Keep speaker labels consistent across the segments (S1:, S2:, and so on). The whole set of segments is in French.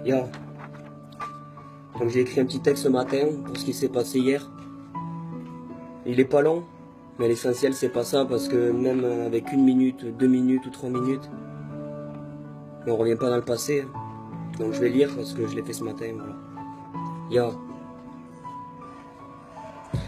S1: Yo. Donc j'ai écrit un petit texte ce matin pour ce qui s'est passé hier. Il est pas long, mais l'essentiel c'est pas ça, parce que même avec 1 minute, 2 minutes ou 3 minutes, on revient pas dans le passé. Donc je vais lire parce que je l'ai fait ce matin. Voilà. Yo.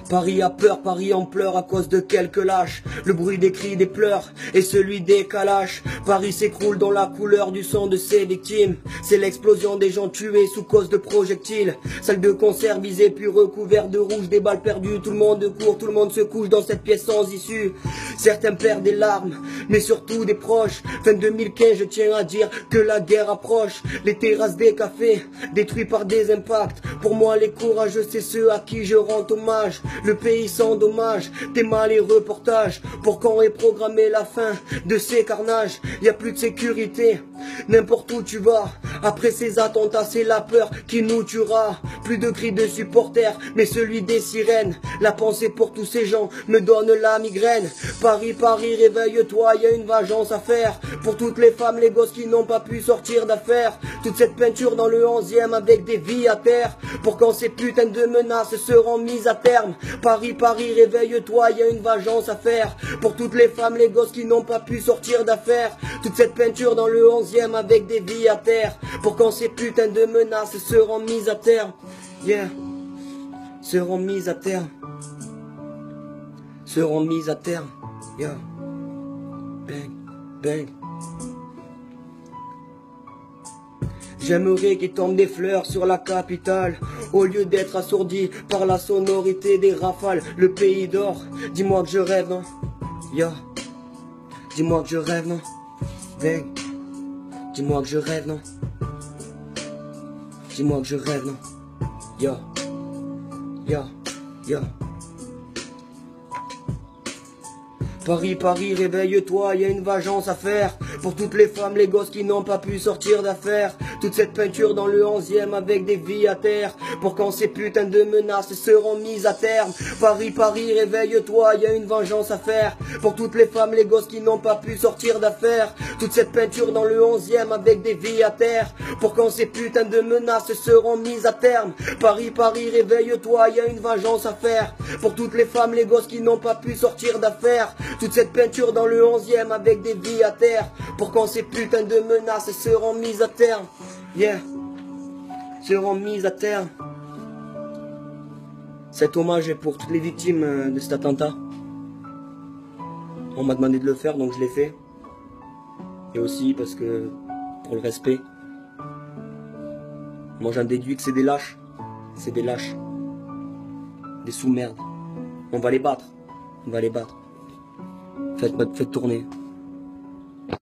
S1: Paris a peur, Paris en pleure à cause de quelques lâches. Le bruit des cris, des pleurs et celui des calaches. Paris s'écroule dans la couleur du sang de ses victimes. C'est l'explosion des gens tués sous cause de projectiles. Salle de concert visée puis recouvert de rouge, des balles perdues. Tout le monde court, tout le monde se couche dans cette pièce sans issue. Certains perdent des larmes, mais surtout des proches. Fin 2015, je tiens à dire que la guerre approche. Les terrasses des cafés, détruits par des impacts. Pour moi les courageux, c'est ceux à qui je rends hommage. Le pays sans dommage, tes mal et reportages. Pour quand est programmée la fin de ces carnages? Y a plus de sécurité, n'importe où tu vas. Après ces attentats, c'est la peur qui nous tuera. Plus de cris de supporters, mais celui des sirènes. La pensée pour tous ces gens me donne la migraine. Paris, Paris, réveille-toi, y a une vengeance à faire. Pour toutes les femmes, les gosses qui n'ont pas pu sortir d'affaires. Toute cette peinture dans le 11e avec des vies à terre. Pour quand ces putains de menaces seront mises à terme. Paris, Paris, réveille-toi, y a une vengeance à faire. Pour toutes les femmes, les gosses qui n'ont pas pu sortir d'affaires. Toute cette peinture dans le 11e avec des vies à terre. Pour quand ces putains de menaces seront mises à terre. Yeah. Seront mises à terre. Seront mises à terre. Yeah. Bang, bang. J'aimerais qu'il tombe des fleurs sur la capitale, au lieu d'être assourdi par la sonorité des rafales. Le pays dort, dis-moi que je rêve, non? Yo. Dis-moi que je rêve, non? Bang. Dis-moi que je rêve, non? Dis-moi que je rêve, non? Yo. Yo. Yo. Paris, Paris, réveille-toi, y a une vengeance à faire. Pour toutes les femmes, les gosses qui n'ont pas pu sortir d'affaires. Toute cette peinture dans le 11e avec des vies à terre. Pour quand ces putains de menaces seront mises à terme. Paris, Paris, réveille-toi, y a une vengeance à faire. Pour toutes les femmes, les gosses qui n'ont pas pu sortir d'affaires. Toute cette peinture dans le 11e avec des vies à terre. Pour quand ces putains de menaces seront mises à terme. Paris, Paris, réveille-toi, y a une vengeance à faire. Pour toutes les femmes, les gosses qui n'ont pas pu sortir d'affaires. Toute cette peinture dans le 11e avec des vies à terre. Pour quand ces putains de menaces seront mises à terre. Yeah. Seront mises à terre. Cet hommage est pour toutes les victimes de cet attentat. On m'a demandé de le faire, donc je l'ai fait. Et aussi parce que, pour le respect, moi j'en déduis que c'est des lâches. C'est des lâches. Des sous-merdes. On va les battre. On va les battre. Faites tourner.